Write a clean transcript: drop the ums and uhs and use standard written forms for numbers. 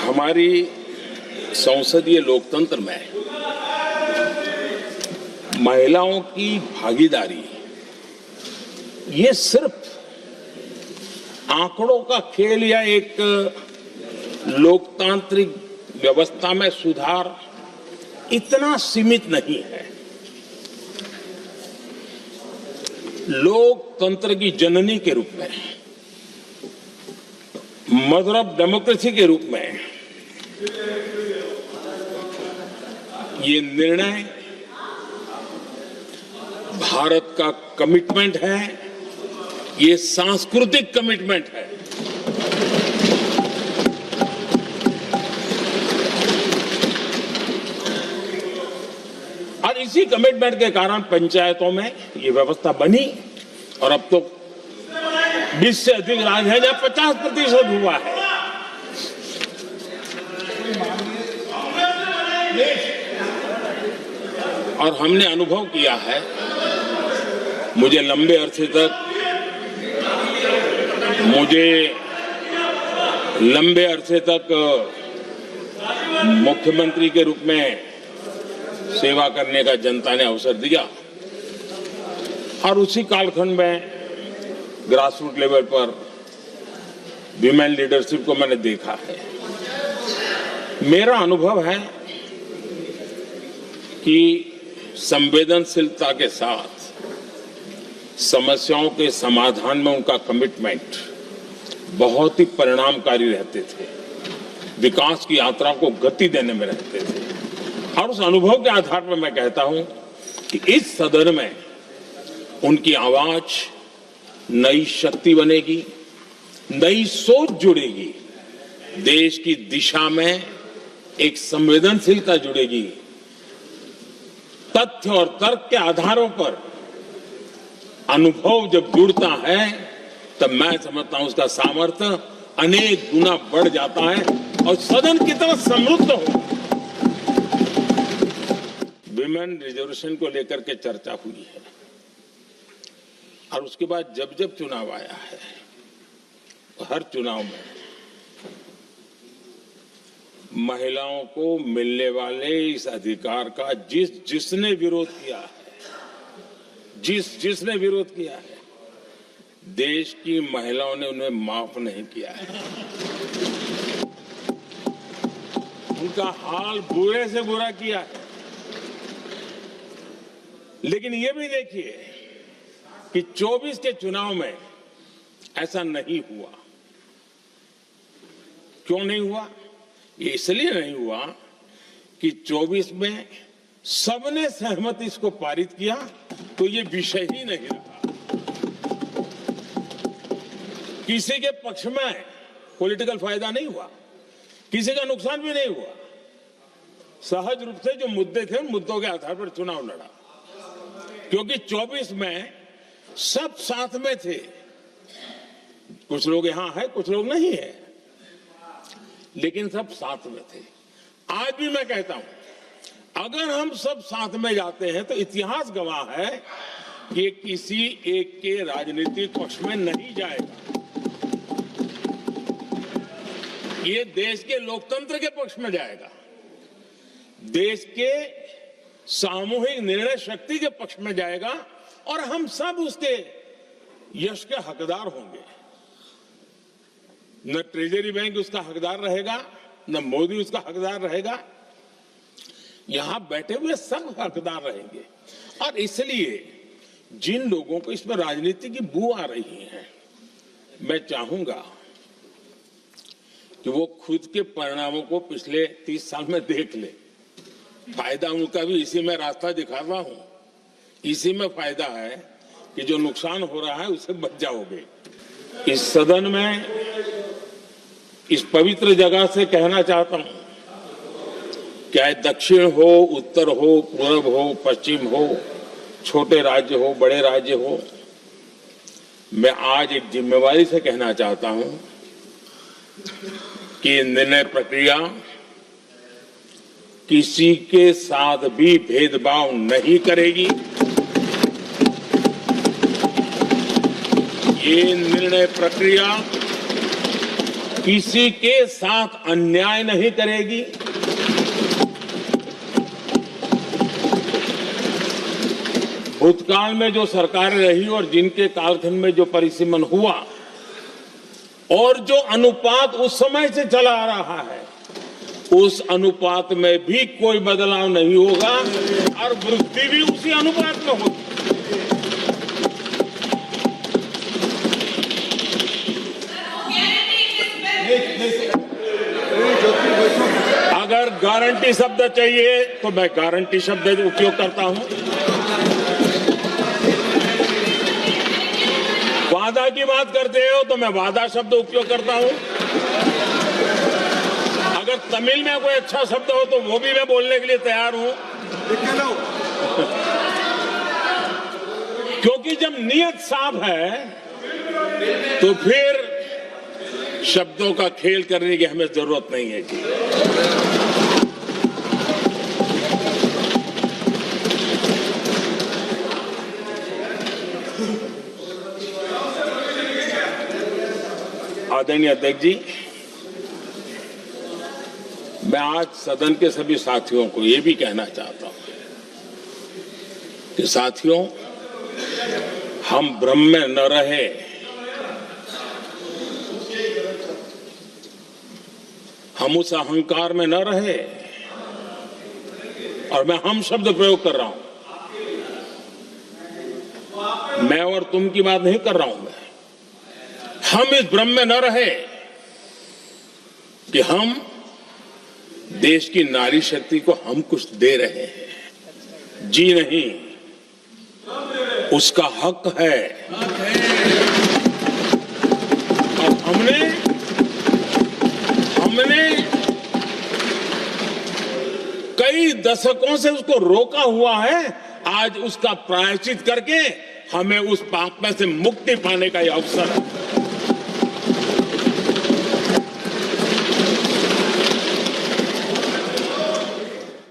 हमारी संसदीय लोकतंत्र में महिलाओं की भागीदारी ये सिर्फ आंकड़ों का खेल या एक लोकतांत्रिक व्यवस्था में सुधार इतना सीमित नहीं है। लोकतंत्र की जननी के रूप में, मदर ऑफ डेमोक्रेसी के रूप में ये निर्णय भारत का कमिटमेंट है, ये सांस्कृतिक कमिटमेंट है। और इसी कमिटमेंट के कारण पंचायतों में ये व्यवस्था बनी और अब तो 20 से अधिक राज्य है जहां 50% हुआ है। और हमने अनुभव किया है, मुझे लंबे अरसे तक मुख्यमंत्री के रूप में सेवा करने का जनता ने अवसर दिया और उसी कालखंड में ग्रासरूट लेवल पर विमेन लीडरशिप को मैंने देखा है। मेरा अनुभव है कि संवेदनशीलता के साथ समस्याओं के समाधान में उनका कमिटमेंट बहुत ही परिणामकारी रहते थे, विकास की यात्रा को गति देने में रहते थे। और उस अनुभव के आधार पर मैं कहता हूं कि इस सदन में उनकी आवाज नई शक्ति बनेगी, नई सोच जुड़ेगी, देश की दिशा में एक संवेदनशीलता जुड़ेगी। तथ्य और तर्क के आधारों पर अनुभव जब जुड़ता है तब मैं समझता हूं उसका सामर्थ्य अनेक गुना बढ़ जाता है और सदन की तरह समृद्ध हो। विमेन रिजर्वेशन को लेकर के चर्चा हुई है और उसके बाद जब जब चुनाव आया है, हर चुनाव में महिलाओं को मिलने वाले इस अधिकार का जिसने विरोध किया है, जिसने विरोध किया है, देश की महिलाओं ने उन्हें माफ नहीं किया है। उनका हाल बुरे से बुरा किया है। लेकिन ये भी देखिए कि 24 के चुनाव में ऐसा नहीं हुआ। क्यों नहीं हुआ? ये इसलिए नहीं हुआ कि 24 में सबने सहमति इसको पारित किया तो ये विषय ही नहीं रहा। किसी के पक्ष में पॉलिटिकल फायदा नहीं हुआ, किसी का नुकसान भी नहीं हुआ। सहज रूप से जो मुद्दे थे उन मुद्दों के आधार पर चुनाव लड़ा, क्योंकि 24 में सब साथ में थे। कुछ लोग यहां है, कुछ लोग नहीं है, लेकिन सब साथ में थे। आज भी मैं कहता हूं, अगर हम सब साथ में जाते हैं तो इतिहास गवाह है कि किसी एक के राजनीतिक पक्ष में नहीं जाएगा। ये देश के लोकतंत्र के पक्ष में जाएगा, देश के सामूहिक निर्णय शक्ति के पक्ष में जाएगा और हम सब उसके यश के हकदार होंगे। न ट्रेजरी बैंक उसका हकदार रहेगा, न मोदी उसका हकदार रहेगा, यहां बैठे हुए सब हकदार रहेंगे। और इसलिए जिन लोगों को इसमें राजनीति की बू आ रही है, मैं चाहूंगा कि वो खुद के परिणामों को पिछले 30 साल में देख ले। फायदा उनका भी इसी में रास्ता दिखा रहा हूं। इसी में फायदा है कि जो नुकसान हो रहा है उससे बच जाओगे। इस सदन में इस पवित्र जगह से कहना चाहता हूं, चाहे दक्षिण हो, उत्तर हो, पूर्व हो, पश्चिम हो, छोटे राज्य हो, बड़े राज्य हो, मैं आज एक जिम्मेवारी से कहना चाहता हूं कि निर्णय प्रक्रिया किसी के साथ भी भेदभाव नहीं करेगी। ये निर्णय प्रक्रिया किसी के साथ अन्याय नहीं करेगी, भूतकाल में जो सरकारें रही और जिनके कालखंड में जो परिसीमन हुआ और जो अनुपात उस समय से चला आ रहा है, उस अनुपात में भी कोई बदलाव नहीं होगा और वृद्धि भी उसी अनुपात में होगी। अगर गारंटी शब्द चाहिए तो मैं गारंटी शब्द उपयोग करता हूं। वादा की बात करते हो तो मैं वादा शब्द उपयोग करता हूं। अगर तमिल में कोई अच्छा शब्द हो तो वो भी मैं बोलने के लिए तैयार हूं। क्योंकि जब नियत साफ है तो फिर शब्दों का खेल करने की हमें जरूरत नहीं है जी। आदरणीय अध्यक्ष जी, मैं आज सदन के सभी साथियों को ये भी कहना चाहता हूं कि साथियों, हम भ्रम में न रहे, हम उस अहंकार में न रहे, और मैं हम शब्द प्रयोग कर रहा हूं, मैं और तुम की बात नहीं कर रहा हूं। मैं हम इस भ्रम में न रहे कि हम देश की नारी शक्ति को हम कुछ दे रहे हैं। जी नहीं, उसका हक है। और हमने कई दशकों से उसको रोका हुआ है। आज उसका प्रायश्चित करके हमें उस पाप में से मुक्ति पाने का यह अवसर है।